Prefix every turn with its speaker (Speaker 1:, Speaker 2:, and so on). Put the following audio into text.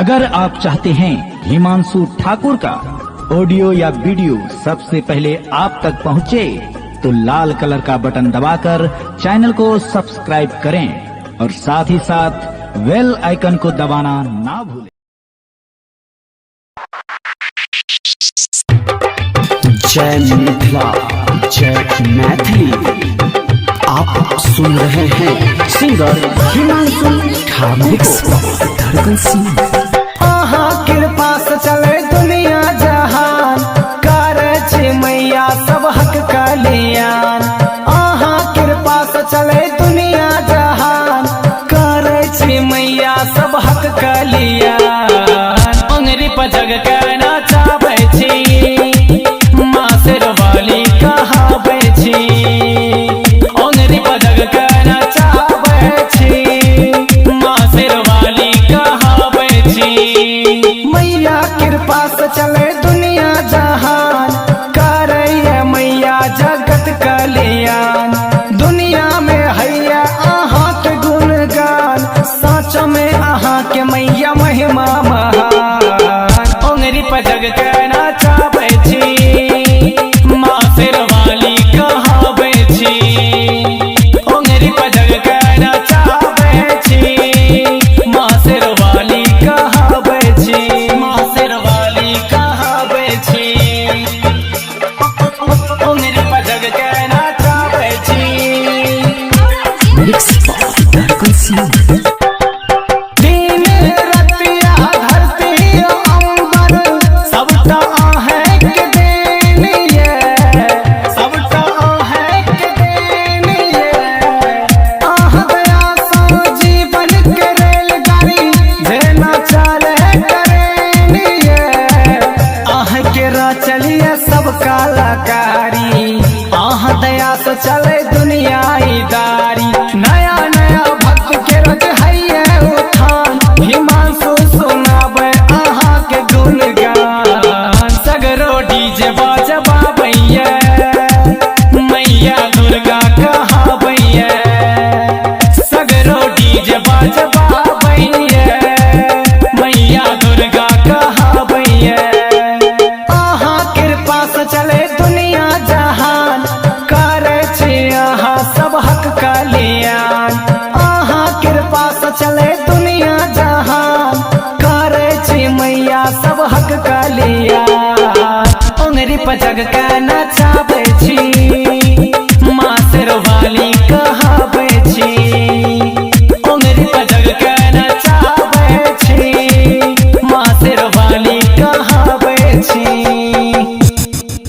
Speaker 1: अगर आप चाहते हैं हिमांशु ठाकुर का ऑडियो या वीडियो सबसे पहले आप तक पहुंचे, तो लाल कलर का बटन दबाकर चैनल को सब्सक्राइब करें और साथ ही साथ बेल आइकन को दबाना ना भूलें।
Speaker 2: जय मिथिला, जय मैथिली। आप सुन रहे हैं सिंगर हिमांशु ठाकुर को। धड़कन सिंह
Speaker 3: कृपा से चले दुनिया जहान, करे छे मैया सब हक कल्याण। कृपा से चले दुनिया जहान, करे छे मैया सब हक कल्याण। अंगरी पर जग के नाचाबै छी, माँ शेरवाली कहाबै छी। अंगरी पर जग के नाचाबै छी, माँ शेरवाली कहाबै छी। मैया कृपा से चले दुनिया जहान, करे मैया जगत कल्याण। दुनिया में हैया अहाँ के गुणगान, सच में अहाँ के मैया महिमा महान। अंगरी पर जग के नाचाबै छी, माँ शेरवाली कहाबै छी। अंगरी पर जग के नाचाबै छी, माँ शेरवाली कहाबै छी। माँ शेरवाली कहाबै छी, अंगरी पर जग के नाचाबै छी।
Speaker 2: मिक्स बाय धड़कन सिंह।
Speaker 3: दिन रतिया धरती अंबर, सबटा अहें के देन ये, सबटा अहें के देन ये। अहाँ दया सँ जीवन के रेलगाड़ी जेना चले ट्रेन ये। अहाँ के चलिए सब कलाकारी, अहाँ दया से चले दुनियादारी। नया नया भक्त के रोज हैये उठान, हिमांशु सुनाबै अहाँ के गुणगान। सगरो डीजे बजबाबैये, मैया दुर्गा कहाबैये। सगरो डीजे बजबाबैये, मैया दुर्गा कहाबैये। अहाँ कृपा से चले दुनिया जहान, करे छी अहाँ सब हक कल्याण। अहाँ कृपा से चले दुनिया जहान, करे छी मैया सब हक कल्याण। अंगरी पर जग के नचाबै